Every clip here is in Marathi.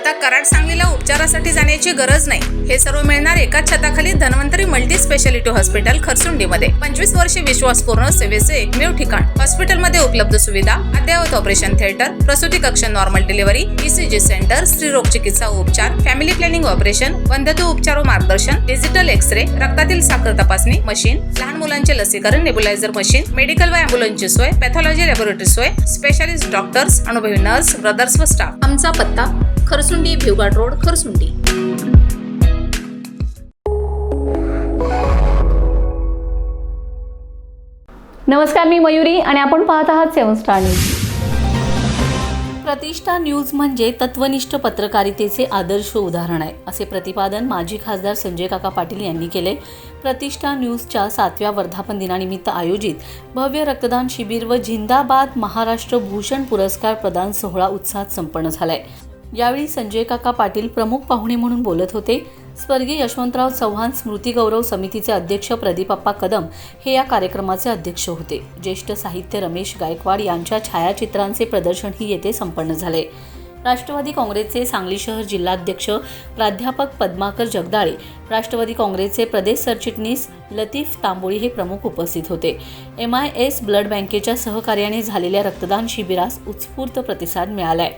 आता कराड सांगलीला उपचारासाठी जाण्याची गरज नाही. हे सर्व मिळणार एकाच छताखाली धन्वंतरी मल्टी स्पेशालिटी हॉस्पिटल खरसुंडीमध्ये. 25 वर्षे विश्वासपूर्ण सेवेचे एकमेव ठिकाण. हॉस्पिटलमध्ये उपलब्ध सुविधा, अद्ययावत ऑपरेशन थिएटर, प्रसूती कक्ष, नॉर्मल डिलिव्हरी, ECG सेंटर, स्त्रीरोग चिकित्सा व उपचार, फॅमिली प्लॅनिंग ऑपरेशन, वंध्यत्व उपचार व मार्गदर्शन, डिजिटल एक्स-रे, रक्तातील साखर तपासणी मशीन, लहान मुलांचे लसीकरण, नेब्युलायझर मशीन, मेडिकल व ॲम्ब्युलन्सची सोय, पॅथॉलॉजी लॅबोरेटरी सोय, स्पेशालिस्ट डॉक्टर्स, अनुभवी नर्स, ब्रदर्स व स्टाफ. आमचा पत्ता खरसुंडी, भिवघाट रोड, खरसुंडी. नमस्कार, मी मयुरी आणि आपण पाहत आहात 7 स्टार न्यूज. प्रतिष्ठा न्यूज म्हणजे तत्वनिष्ठ पत्रकारितेचे आदर्श उदाहरण आहे, असे प्रतिपादन माजी खासदार संजय काका पाटील यांनी केले. प्रतिष्ठा न्यूजच्या 7व्या वर्धापन दिनानिमित्त आयोजित भव्य रक्तदान शिबिर व जिंदाबाद महाराष्ट्र भूषण पुरस्कार प्रदान सोहळा उत्साहात संपन्न झालाय. यावेळी संजय काका पाटील प्रमुख पाहुणे म्हणून बोलत होते. स्वर्गीय यशवंतराव चव्हाण स्मृती गौरव समितीचे अध्यक्ष प्रदीपप्पा कदम हे या कार्यक्रमाचे अध्यक्ष होते. ज्येष्ठ साहित्य रमेश गायकवाड यांच्या छायाचित्रांचे प्रदर्शनही येथे संपन्न झाले. राष्ट्रवादी काँग्रेसचे सांगली शहर जिल्हाध्यक्ष प्राध्यापक पद्माकर जगदाळे, राष्ट्रवादी काँग्रेसचे प्रदेश सरचिटणीस लतीफ तांबोळी हे प्रमुख उपस्थित होते. MIS ब्लड बँकेच्या सहकार्याने झालेल्या रक्तदान शिबिरास उत्स्फूर्त प्रतिसाद मिळालाय.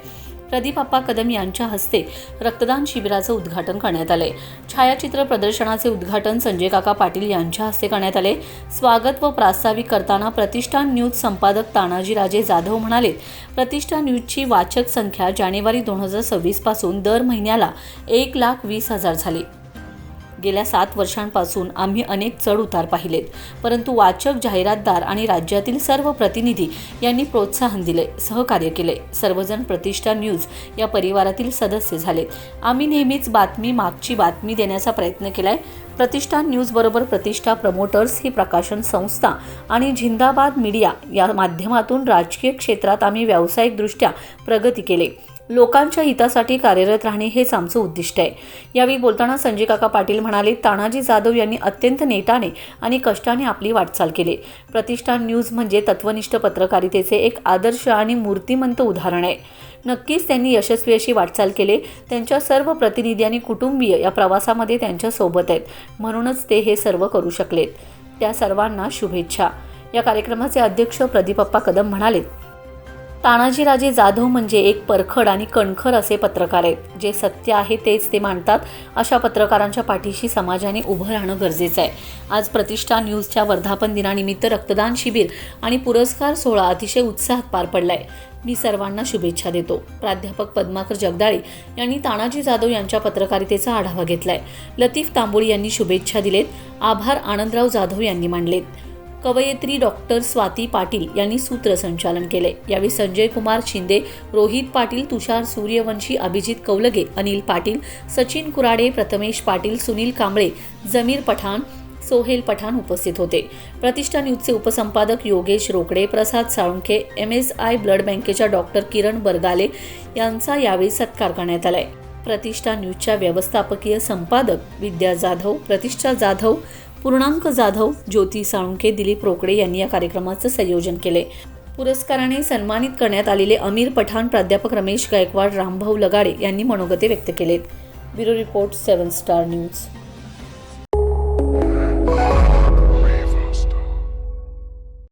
प्रदीपप्पा कदम यांच्या हस्ते रक्तदान शिबिराचं उद्घाटन करण्यात आले. छायाचित्र प्रदर्शनाचे उद्घाटन संजय काका पाटील यांच्या हस्ते करण्यात आले. स्वागत व प्रास्ताविक करताना प्रतिष्ठान न्यूज संपादक तानाजी राजे जाधव म्हणाले, प्रतिष्ठान न्यूजची वाचक संख्या जानेवारी 2026 पासून दर महिन्याला 1,20,000 झाली. गेल्या 7 वर्षांपासून आम्ही अनेक चढ-उतार पाहिलेत, परंतु वाचक, जाहिरातदार आणि राज्यातील सर्व प्रतिनिधी यांनी प्रोत्साहन दिले, सहकार्य केले. सर्वजण प्रतिष्ठा न्यूज या परिवारातील सदस्य झालेत. आम्ही नेहमीच मागची बातमी देण्याचा प्रयत्न केलाय. प्रतिष्ठा न्यूज बरोबर प्रतिष्ठा प्रमोटर्स ही प्रकाशन संस्था आणि जिंदाबाद मीडिया या माध्यमातून राजकीय क्षेत्रात आम्ही व्यावसायिकदृष्ट्या प्रगती केली. लोकांच्या हितासाठी कार्यरत राहणे हेच आमचं उद्दिष्ट आहे. यावेळी बोलताना संजय काका पाटील म्हणाले, तानाजी जाधव यांनी अत्यंत नेटाने आणि कष्टाने आपली वाटचाल केली. प्रतिष्ठान न्यूज म्हणजे तत्वनिष्ठ पत्रकारितेचे एक आदर्श आणि मूर्तिमंत उदाहरण आहे. नक्कीच त्यांनी यशस्वी अशी वाटचाल केली. त्यांच्या सर्व प्रतिनिधी आणि कुटुंबीय या प्रवासामध्ये त्यांच्या सोबत आहेत, म्हणूनच ते हे सर्व करू शकलेत. त्या सर्वांना शुभेच्छा. या कार्यक्रमाचे अध्यक्ष प्रदीपप्पा कदम म्हणाले, तानाजी राजे जाधव म्हणजे एक परखड आणि कणखर असे पत्रकार आहेत. जे सत्य आहे तेच ते मांडतात. अशा पत्रकारांच्या पाठीशी समाजाने उभं राहणं गरजेचं आहे. आज प्रतिष्ठा न्यूजच्या वर्धापन दिनानिमित्त रक्तदान शिबिर आणि पुरस्कार सोहळा अतिशय उत्साहात पार पडलाय. मी सर्वांना शुभेच्छा देतो. प्राध्यापक पद्माकर जगदाळे यांनी तानाजी जाधव यांच्या पत्रकारितेचा आढावा घेतलाय. लतीफ तांबोळी यांनी शुभेच्छा दिलेत. आभार आनंदराव जाधव यांनी मांडलेत. कवयित्री डॉक्टर स्वाती पाटील यांनी सूत्रसंचालन केले. यावेळी संजय कुमार शिंदे, रोहित पाटील, तुषार सूर्यवंशी, अभिजित कौलगे, अनिल पाटील, सचिन कुराडे, प्रथमेश पाटील, सुनील कांबळे, जमीर पठाण, सोहेल पठाण उपस्थित होते. प्रतिष्ठा न्यूजचे उपसंपादक योगेश रोकडे, प्रसाद साळुंखे, MSI ब्लड बँकेच्या डॉक्टर किरण बरगाले यांचा यावेळी सत्कार करण्यात आलाय. प्रतिष्ठा न्यूजच्या व्यवस्थापकीय संपादक विद्या जाधव, प्रतिष्ठा जाधव, पूर्णांक जाधव, ज्योती साळुंखे, दिलीप रोकडे यांनी या कार्यक्रमाचं संयोजन केले. पुरस्काराने सन्मानित करण्यात आलेले अमीर पठाण, प्राध्यापक रमेश गायकवाड, रामभाऊ लगाडे यांनी मनोगते व्यक्त केलेत. Bureau report 7 star news.